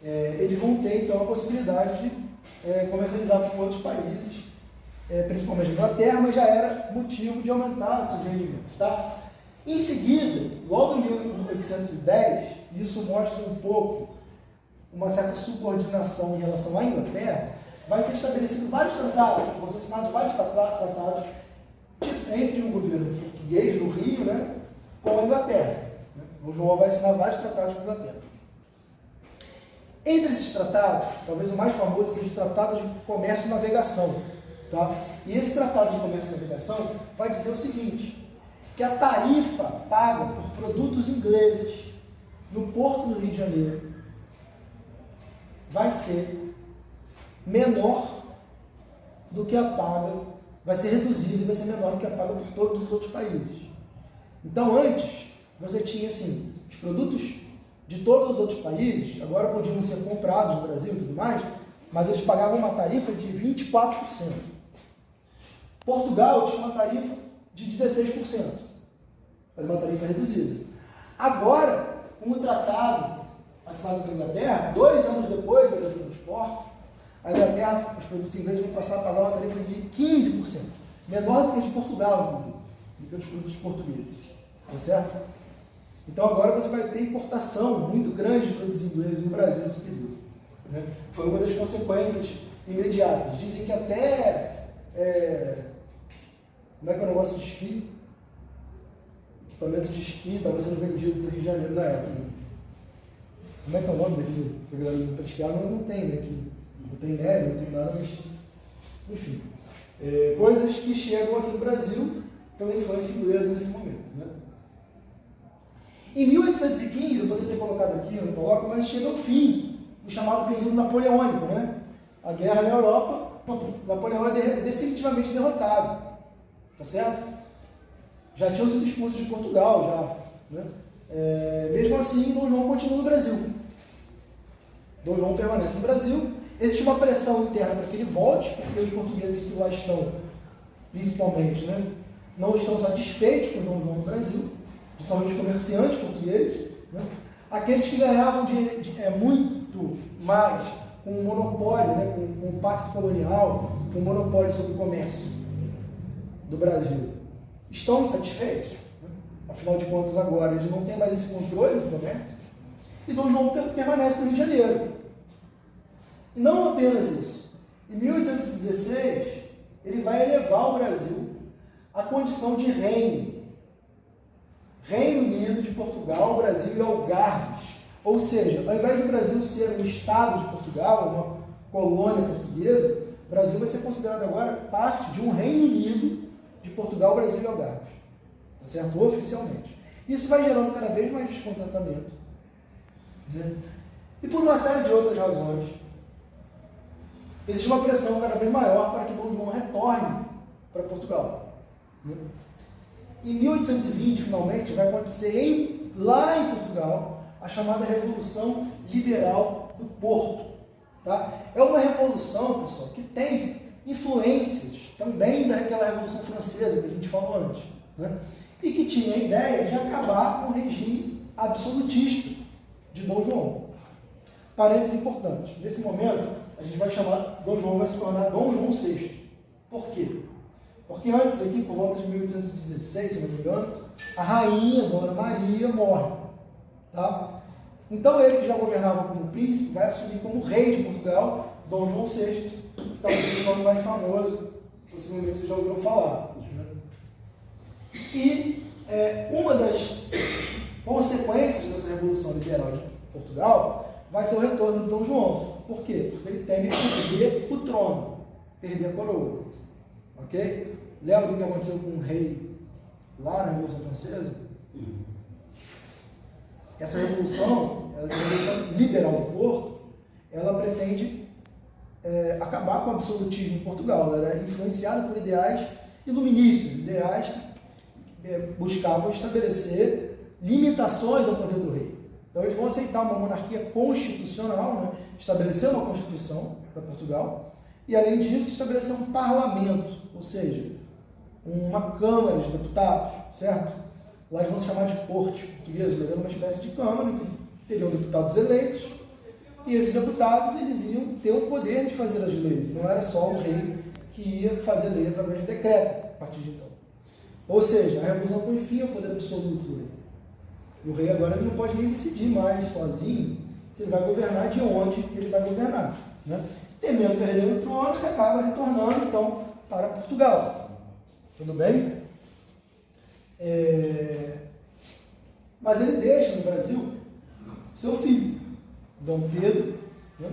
eles vão ter então a possibilidade de comercializar com outros países, principalmente a Inglaterra, mas já era motivo de aumentar seus rendimentos. Tá? Em seguida, logo em 1810, isso mostra um pouco uma certa subordinação em relação à Inglaterra, vai ser estabelecido vários tratados, vão ser assinados vários tratados entre o governo português do Rio, né, com a Inglaterra. O João vai assinar vários tratados com a Inglaterra. Entre esses tratados, talvez o mais famoso seja o Tratado de Comércio e Navegação. Tá? E esse Tratado de Comércio e Navegação vai dizer o seguinte, que a tarifa paga por produtos ingleses no porto do Rio de Janeiro vai ser menor do que a paga, vai ser reduzida e vai ser menor do que a paga por todos os outros países. Então, antes, você tinha, assim, os produtos de todos os outros países, agora podiam ser comprados no Brasil e tudo mais, mas eles pagavam uma tarifa de 24%. Portugal tinha uma tarifa de 16%. Era uma tarifa reduzida. Agora, com o tratado assinado pela Inglaterra, 2 anos depois da abertura dos portos, a Inglaterra, os produtos ingleses vão passar a pagar uma tarifa de 15%, menor do que a de Portugal, inclusive, do que os produtos portugueses. Tá certo? Então agora você vai ter importação muito grande de produtos ingleses no Brasil nesse período. Né? Foi uma das consequências imediatas. Dizem que até, como é que é o negócio de esqui? Equipamento de esqui estava sendo vendido no Rio de Janeiro na época. Né? Como é que é o nome daquilo que a galera usa para esquiar? Não tem, né? Que não tem neve, não tem nada, mas enfim. Coisas que chegam aqui no Brasil pela influência inglesa nesse momento. Né? Em 1815, eu poderia ter colocado aqui, eu não coloco, mas chega ao fim do chamado período napoleônico, né? A guerra na Europa, Napoleão é definitivamente derrotado, tá certo? Já tinham sido expulsos de Portugal, já, né? Mesmo assim, Dom João continua no Brasil. Dom João permanece no Brasil. Existe uma pressão interna para que ele volte, porque os portugueses que lá estão, principalmente, né, não estão satisfeitos com Dom João no Brasil, principalmente os comerciantes portugueses, né? Aqueles que ganhavam muito mais com o monopólio, né? com o pacto colonial, com o monopólio sobre o comércio do Brasil, estão insatisfeitos. Né? Afinal de contas, agora eles não têm mais esse controle do comércio, e Dom João permanece no Rio de Janeiro. E não apenas isso. Em 1816, ele vai elevar o Brasil à condição de reino. Reino Unido de Portugal, Brasil e Algarves. Ou seja, ao invés do Brasil ser um estado de Portugal, uma colônia portuguesa, o Brasil vai ser considerado agora parte de um Reino Unido de Portugal, Brasil e Algarves. Certo? Oficialmente. Isso vai gerando cada vez mais descontentamento. Né? E por uma série de outras razões, existe uma pressão cada vez maior para que Dom João retorne para Portugal. Né? Em 1820, finalmente, vai acontecer lá em Portugal a chamada Revolução Liberal do Porto. Tá? É uma revolução, pessoal, que tem influências também daquela Revolução Francesa que a gente falou antes. Né? E que tinha a ideia de acabar com o regime absolutista de Dom João. Parênteses importantes. Nesse momento, a gente vai chamar, Dom João vai se tornar Dom João VI. Por quê? Porque antes aqui, por volta de 1816, se não me engano, a rainha, Dona Maria, morre. Tá? Então ele, que já governava como príncipe, vai assumir como rei de Portugal, Dom João VI, que talvez o nome mais famoso, possivelmente vocês já ouviram falar. E uma das consequências dessa Revolução Liberal de Portugal vai ser o retorno de Dom João. Por quê? Porque ele teme perder o trono, perder a coroa. Ok? Lembra do que aconteceu com o rei lá na Revolução Francesa? Essa revolução, a Revolução Liberal do Porto, ela pretende acabar com o absolutismo em Portugal. Ela era influenciada por ideais iluministas, ideais que buscavam estabelecer limitações ao poder do rei. Então eles vão aceitar uma monarquia constitucional, né? Estabelecer uma constituição para Portugal, e além disso estabelecer um parlamento, ou seja, uma Câmara de Deputados, certo? Lá eles vão se chamar de cortes portuguesas, mas era uma espécie de Câmara que teriam deputados eleitos E esses deputados, eles iam ter o poder de fazer as leis. Não era só o rei que ia fazer lei através de decreto, a partir de então. Ou seja, a Revolução põe fim ao poder absoluto do rei. E o rei agora ele não pode nem decidir mais sozinho se ele vai governar, de onde ele vai governar. Né? Temendo perder o trono, ele acaba retornando, então, para Portugal. Tudo bem? Mas ele deixa no Brasil seu filho, Dom Pedro, né?